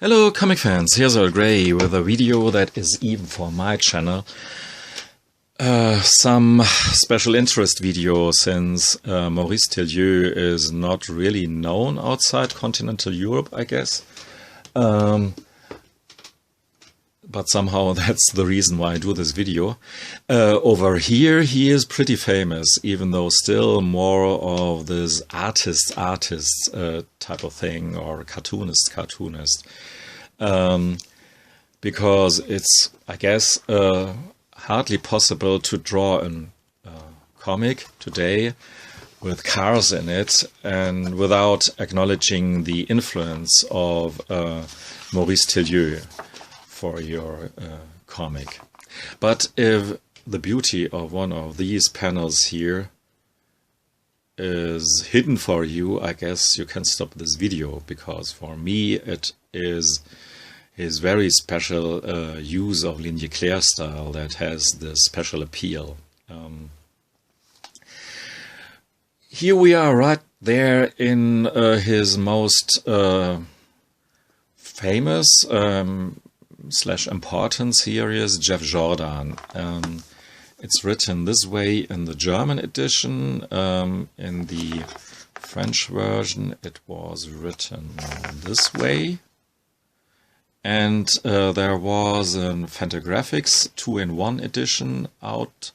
Hello comic fans, here's Earl Grey with a video that is even for my channel. Some special interest video since Maurice Tillieux is not really known outside continental Europe, I guess. But somehow that's the reason why I do this video. Over here he is pretty famous, even though still more of this artist type of thing, or cartoonist. Because it's, I guess, hardly possible to draw a comic today with cars in it and without acknowledging the influence of Maurice Tillieux for your comic. But if the beauty of one of these panels here is hidden for you, I guess you can stop this video, because for me it is his very special use of ligne claire style that has this special appeal. Here we are right there in his most famous / important series, Gil Jordan. It's written this way in the German edition. In the French version it was written this way. And there was a fantagraphics 2-in-1 edition out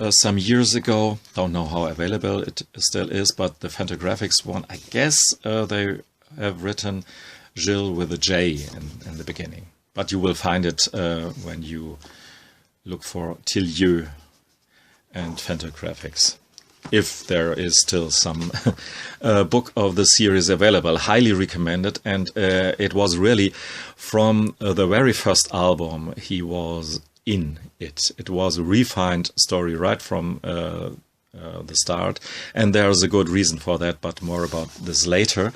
some years ago. Don't know how available it still is, but the fantagraphics one, I guess they have written Gil with a J in the beginning. But you will find it when you look for Tillieux and fantagraphics, if there is still some book of the series available. Highly recommended. And it was really from the very first album he was in it. It was a refined story right from the start, and there's a good reason for that, but more about this later.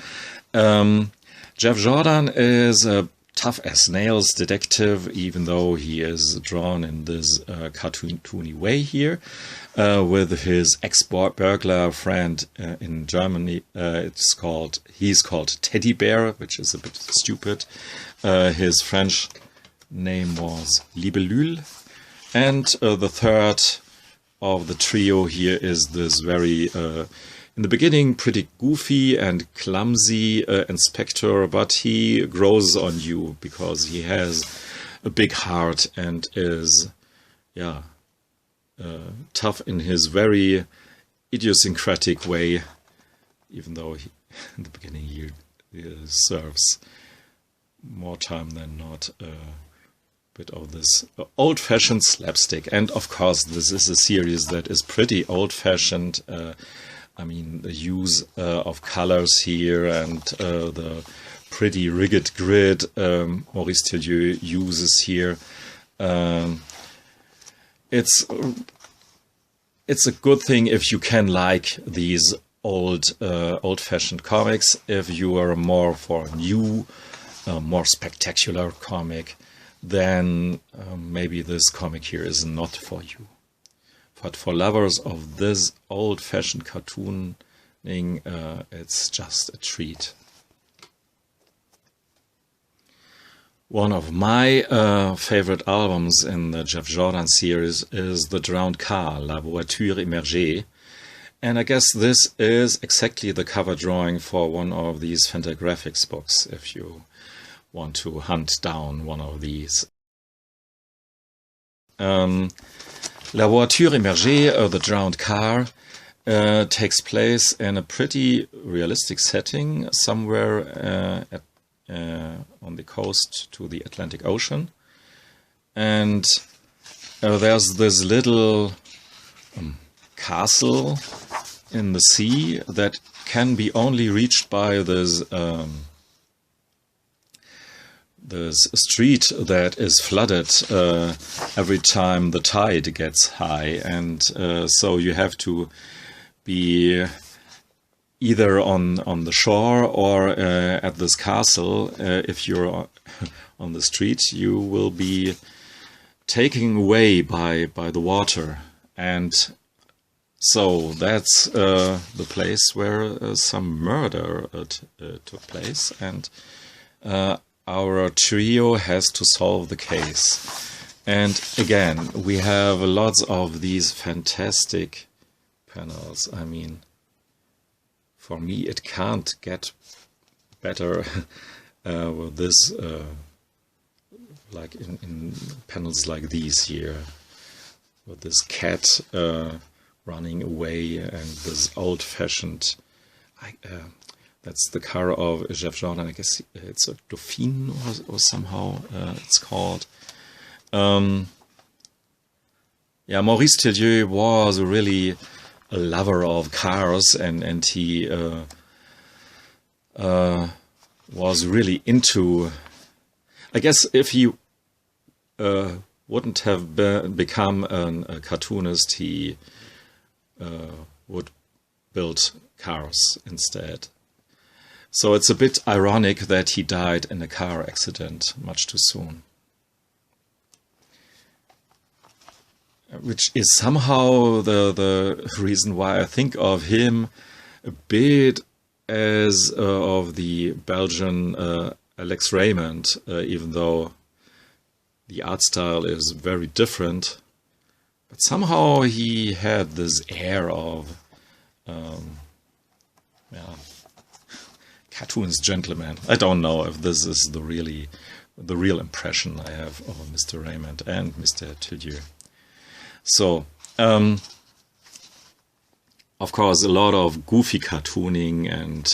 Gil Jordan is a tough as nails detective, even though he is drawn in this cartoony way here, with his ex-burglar friend in Germany. He's called Teddy Bear, which is a bit stupid. His French name was Libellule, and the third of the trio here is this very in the beginning pretty goofy and clumsy inspector, but he grows on you because he has a big heart and is tough in his very idiosyncratic way, even though in the beginning he serves more time than not a bit of this old-fashioned slapstick. And of course this is a series that is pretty old-fashioned. I mean, the use of colors here and the pretty rigid grid Maurice Tillieux uses here. It's a good thing if you can like these old-fashioned comics. If you are more for a new, more spectacular comic, then maybe this comic here is not for you. But for lovers of this old-fashioned cartooning, it's just a treat. One of my favorite albums in the Gil Jordan series is The Drowned Car, La Voiture Immergée. And I guess this is exactly the cover drawing for one of these fantagraphics books, if you want to hunt down one of these. La Voiture Immergée, The Drowned Car, takes place in a pretty realistic setting, somewhere on the coast to the Atlantic Ocean. And there's this little castle in the sea that can be only reached by this street that is flooded every time the tide gets high, and so you have to be either on the shore or at this castle. If you're on the street, you will be taken away by the water, and so that's the place where some murder took place. And our trio has to solve the case. And again, we have lots of these fantastic panels. I mean, for me, it can't get better with this, like in panels like these here, with this cat running away and this old-fashioned, that's the car of Gil Jordan. I guess it's a Dauphine or somehow it's called. Yeah, Maurice Tillieux was really a lover of cars, and he was really into. I guess if he wouldn't have become a cartoonist, he would build cars instead. So it's a bit ironic that he died in a car accident much too soon. Which is somehow the reason why I think of him a bit as of the Belgian Alex Raymond, even though the art style is very different. But somehow he had this air of cartoonist gentleman. I don't know if this is the real impression I have of Mr. Raymond and Mr. Tillieux. So, of course, a lot of goofy cartooning, and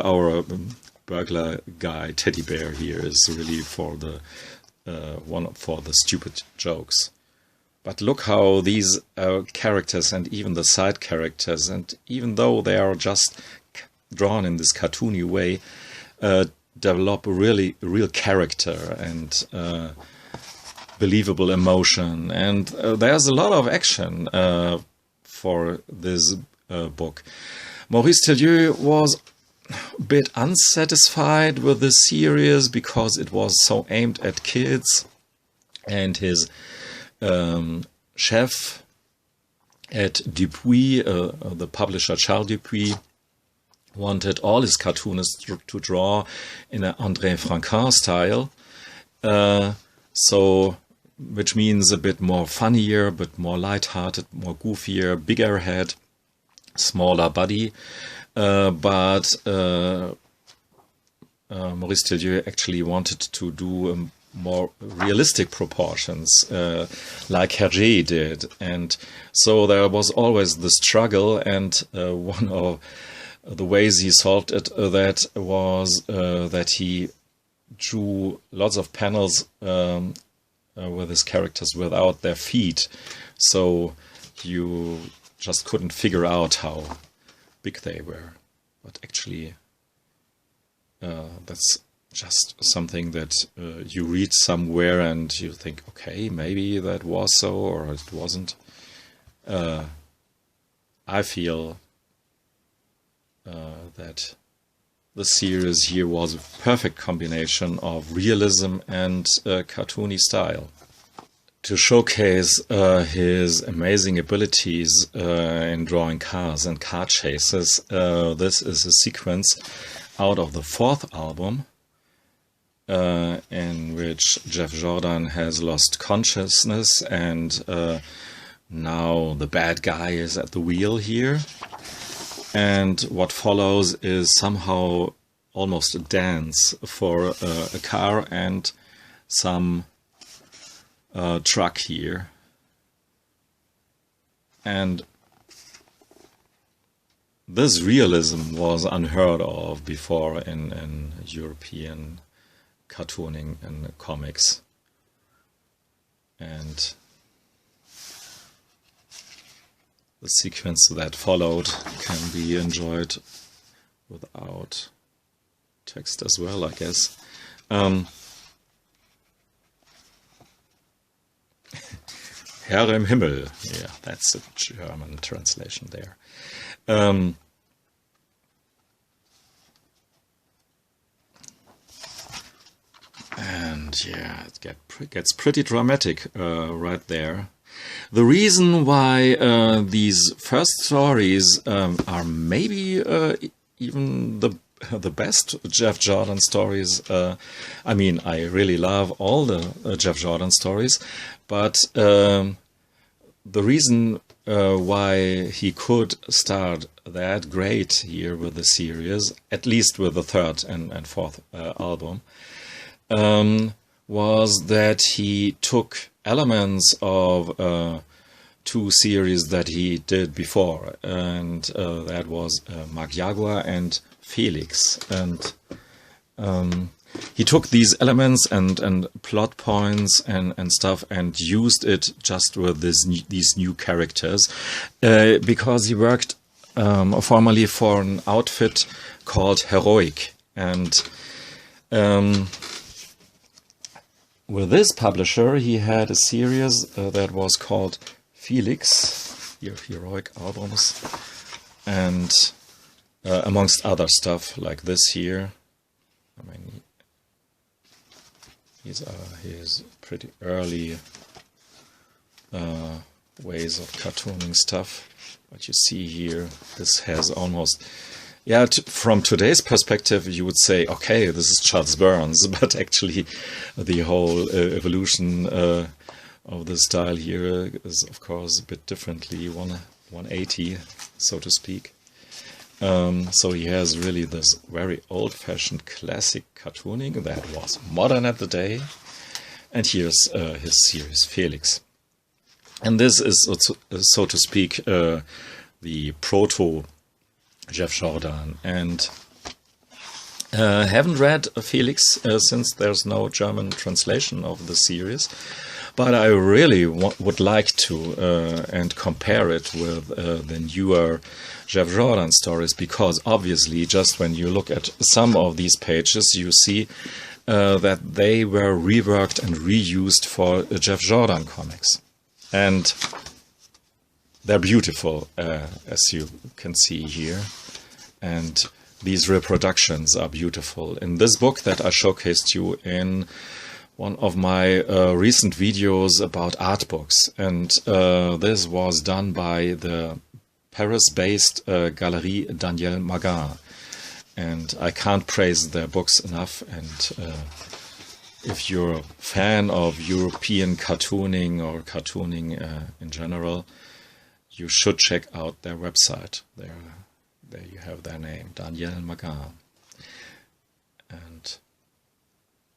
our burglar guy, Teddy Bear here, is really for the for the stupid jokes. But look how these characters and even the side characters, and even though they are just drawn in this cartoony way, develop a real character and believable emotion, and there's a lot of action for this book. Maurice Tillieux was a bit unsatisfied with this series because it was so aimed at kids, and his chef at Dupuis, the publisher Charles Dupuis, wanted all his cartoonists to draw in an André Franquin style. So, which means a bit more funnier, but more light-hearted, more goofier, bigger head, smaller body. But Maurice Tillieux actually wanted to do more realistic proportions, like Hergé did. And so there was always the struggle, and one of the ways he solved it that was that he drew lots of panels with his characters without their feet, so you just couldn't figure out how big they were. But actually, that's just something that you read somewhere and you think, okay, maybe that was so, or it wasn't. I feel that the series here was a perfect combination of realism and cartoony style. To showcase his amazing abilities in drawing cars and car chases, this is a sequence out of the 4th album, in which Gil Jordan has lost consciousness, and now the bad guy is at the wheel here. And what follows is somehow almost a dance for a car and some truck here. And this realism was unheard of before in European cartooning and comics. And the sequence that followed can be enjoyed without text as well, I guess. Herr im Himmel. Yeah, that's a German translation there. And yeah, it gets pretty dramatic right there. The reason why these first stories are maybe even the the best Jeff Jordan stories. I mean, I really love all the Jeff Jordan stories, but the reason why he could start that great here with the series, at least with the third and fourth album, was that he took elements of two series that he did before, and that was Marc Jaguar and Felix. And he took these elements and plot points and stuff and used it just with these new characters, because he worked formerly for an outfit called Heroic. And with this publisher, he had a series that was called Felix, Heroic albums, and amongst other stuff like this here. I mean, his pretty early ways of cartooning stuff. But you see here, this has almost, yeah, from today's perspective, you would say, okay, this is Charles Burns, but actually the whole evolution of the style here is, of course, a bit differently, 180, so to speak. So he has really this very old-fashioned classic cartooning that was modern at the day. And here's his series, Felix. And this is, so to speak, the proto Jeff Jordan. And haven't read Felix since there's no German translation of the series. But I really would like to and compare it with the newer Jeff Jordan stories, because obviously just when you look at some of these pages, you see that they were reworked and reused for Jeff Jordan comics. And they're beautiful, as you can see here. And these reproductions are beautiful. In this book that I showcased you in one of my recent videos about art books, and this was done by the Paris-based Galerie Daniel Magin, and I can't praise their books enough. And if you're a fan of European cartooning or cartooning in general, you should check out their website. There you have their name, Daniel Magin. And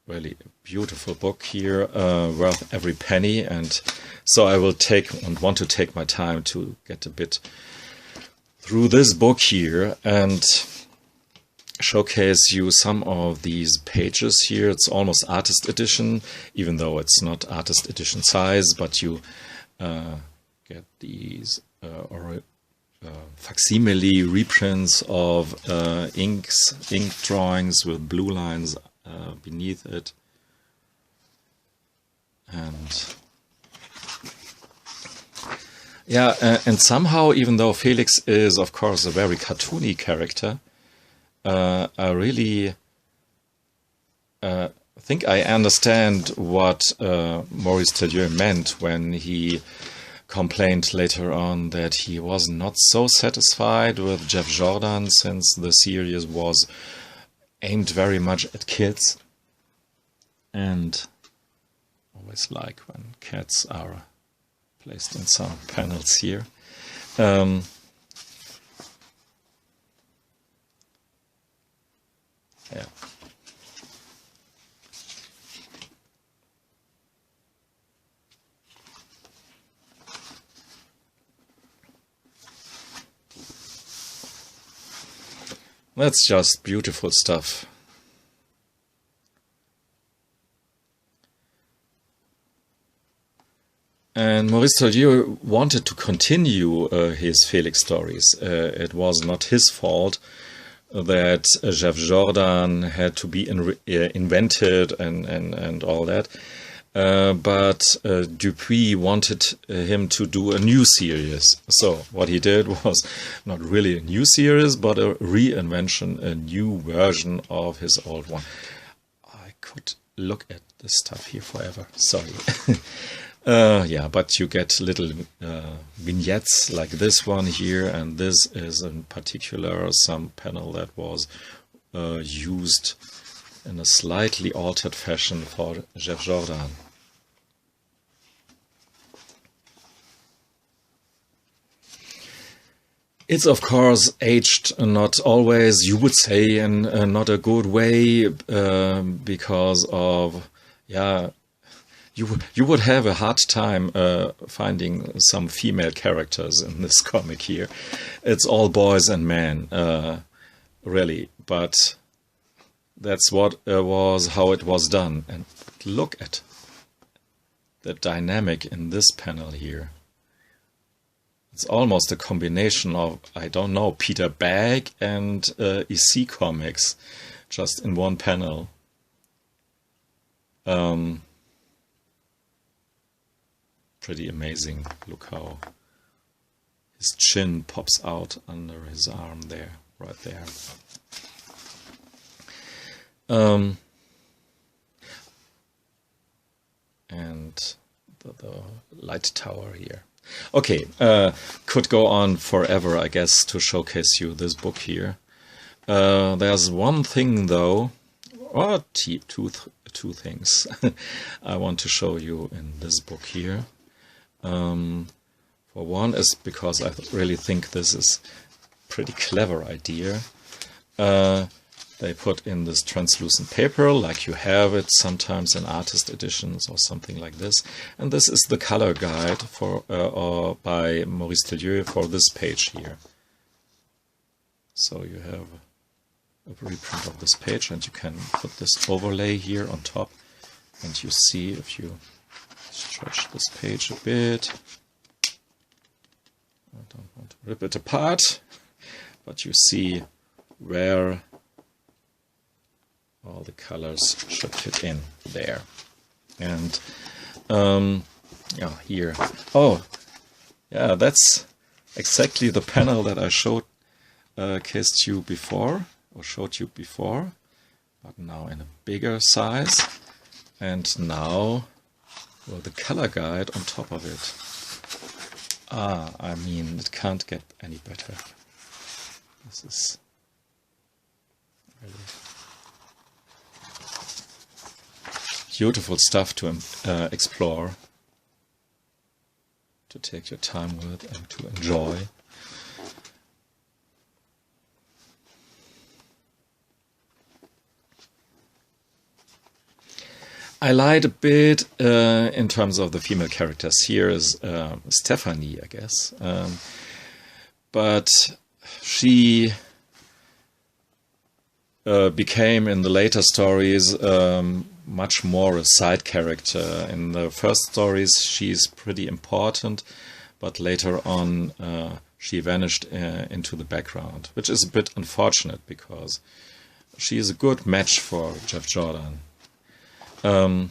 really beautiful book here, worth every penny. And so I will want to take my time to get a bit through this book here and showcase you some of these pages here. It's almost artist edition, even though it's not artist edition size, but you get these facsimile reprints of ink drawings with blue lines beneath it. And yeah, and somehow, even though Felix is, of course, a very cartoony character, I really think I understand what Maurice Tillieux meant when he complained later on that he was not so satisfied with Jeff Jordan, since the series was aimed very much at kids. And always like when cats are placed in some panels here. Yeah. That's just beautiful stuff. And Maurice Tillieux wanted to continue his Felix stories. It was not his fault that Jeff Jordan had to be invented and all that. But Dupuis wanted him to do a new series. So what he did was not really a new series, but a reinvention, a new version of his old one. I could look at this stuff here forever. Sorry. Yeah, but you get little vignettes like this one here, and this is in particular some panel that was used in a slightly altered fashion for Gil Jordan. It's of course aged not always, you would say, in not a good way, because of, yeah, you would have a hard time finding some female characters in this comic here. It's all boys and men, really, but that's what was how it was done. And look at the dynamic in this panel here. It's almost a combination of, I don't know, Peter Bagg and EC Comics, just in one panel. Pretty amazing. Look how his chin pops out under his arm there, right there. And the light tower here. Okay, could go on forever, I guess, to showcase you this book here. There's one thing, though, or two things I want to show you in this book here. For one is because I really think this is a pretty clever idea. They put in this translucent paper, like you have it sometimes in artist editions or something like this. And this is the color guide for by Maurice Tillieux for this page here. So you have a reprint of this page, and you can put this overlay here on top. And you see, if you stretch this page a bit, I don't want to rip it apart, but you see where all the colors should fit in there. And yeah, here. Oh, yeah, that's exactly the panel that I showed you before, or showed you before, but now in a bigger size. And now, well, the color guide on top of it. I mean, it can't get any better. This is really beautiful stuff to explore, to take your time with and to enjoy. I lied a bit in terms of the female characters. Here is Stephanie, I guess. But she became, in the later stories, much more a side character. In the first stories, she's pretty important, but later on she vanished into the background, which is a bit unfortunate because she is a good match for Gil Jordan. Here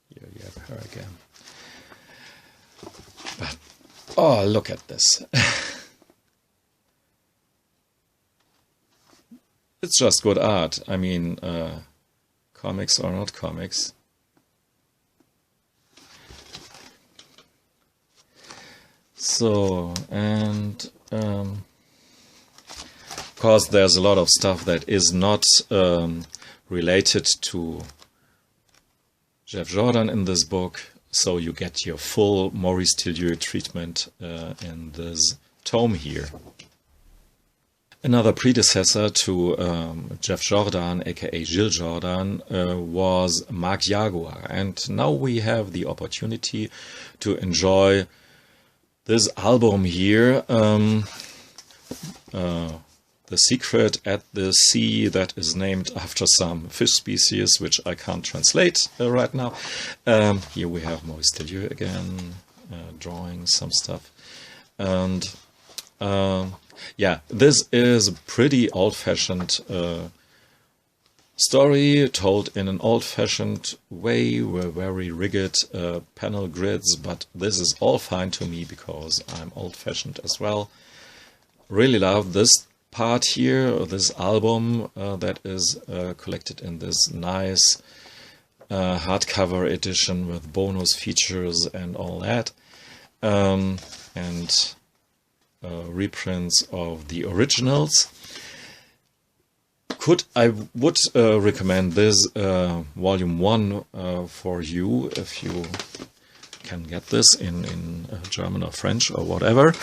you have her again. But, oh, look at this. It's just good art. I mean, comics or not comics. So, and of course there's a lot of stuff that is not related to Gil Jordan in this book, so you get your full Maurice Tillieux treatment in this tome here. Another predecessor to Gil Jordan, aka Gil Jordan, was Marc Jaguar, and now we have the opportunity to enjoy this album here, The Secret at the Sea, that is named after some fish species, which I can't translate right now. Here we have Maurice Tillieux again, drawing some stuff. And yeah, this is a pretty old-fashioned story, told in an old-fashioned way, with very rigid panel grids, but this is all fine to me because I'm old-fashioned as well. Really love this part here, this album that is collected in this nice hardcover edition with bonus features and all that, and reprints of the originals. I would recommend this volume 1 for you if you can get this in German or French or whatever.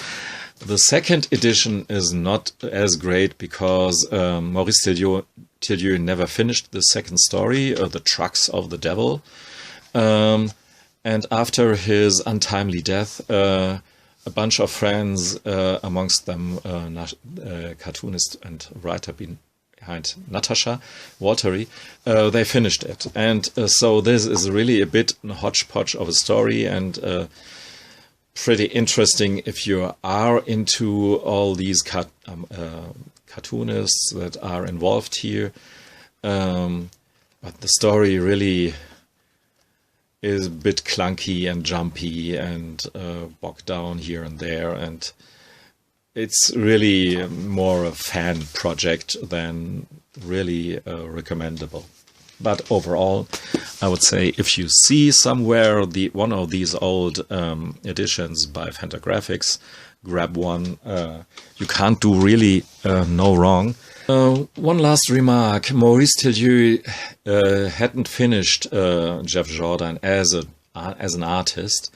The second edition is not as great because Maurice tillieux never finished the second story, The Trucks of the Devil. And after his untimely death, a bunch of friends, amongst them cartoonist and writer behind Natasha Waltery, they finished it. And so this is really a bit a hodgepodge of a story, and pretty interesting if you are into all these cartoonists that are involved here. But the story really is a bit clunky and jumpy and bogged down here and there, and it's really more a fan project than really recommendable. But overall, I would say if you see somewhere one of these old editions by Fantagraphics, grab one. You can't do really no wrong. One last remark. Maurice tillieux hadn't finished Gil Jordan as an artist.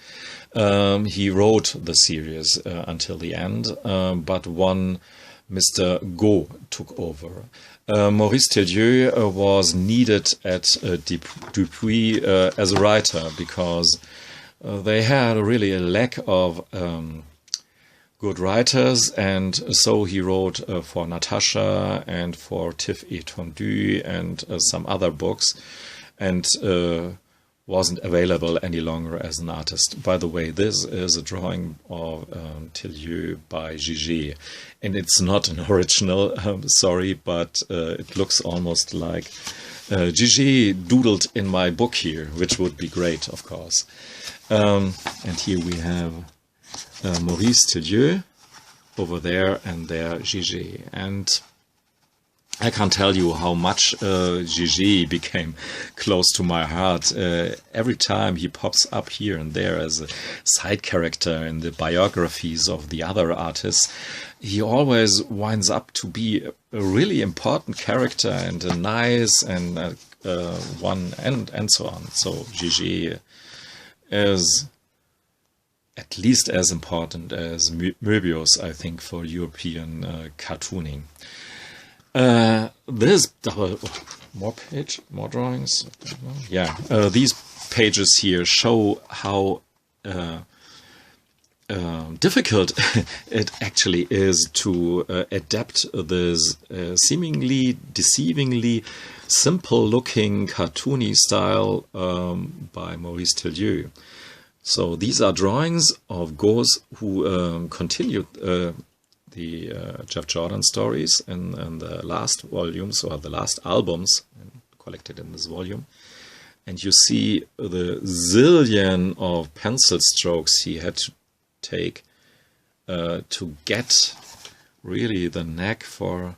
He wrote the series until the end, but one Mr. Go took over. Maurice tillieux was needed at Dupuis as a writer because they had really a lack of good writers, and so he wrote for Natasha and for Tif et Tondu and some other books, and wasn't available any longer as an artist. By the way, this is a drawing of tillieux by Gil, and it's not an original, sorry, but it looks almost like Gil doodled in my book here, which would be great, of course. And here we have Maurice tillieux over there, and there Gil. And I can't tell you how much Gil became close to my heart. Every time he pops up here and there as a side character in the biographies of the other artists, he always winds up to be a really important character and a nice and one and so on. So Gil is at least as important as Möbius, I think, for European cartooning. This more drawings. Yeah, these pages here show how difficult it actually is to adapt this seemingly deceivingly simple-looking cartoony style by Maurice tillieux. So these are drawings of Gauss who continued the Gil Jordan stories in the last volumes, or the last albums collected in this volume. And you see the zillion of pencil strokes he had to take to get really the knack for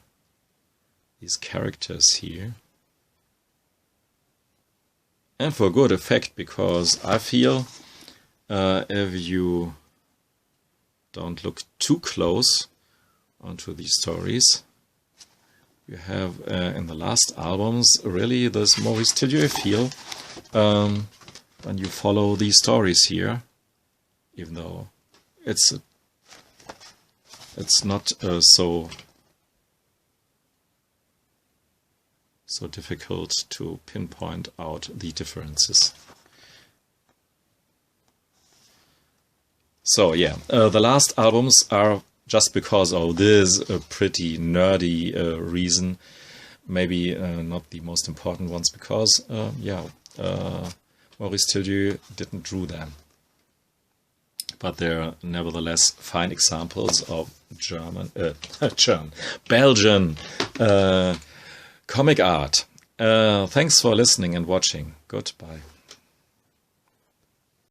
these characters here. And for good effect, because I feel if you don't look too close onto these stories, you have in the last albums really this Maurice tillieux feel when you follow these stories here, even though it's not so difficult to pinpoint out the differences. So yeah, the last albums are just because of this pretty nerdy reason, maybe not the most important ones, because Maurice tillieux didn't draw them. But they're nevertheless fine examples of Belgian comic art. Thanks for listening and watching. Goodbye.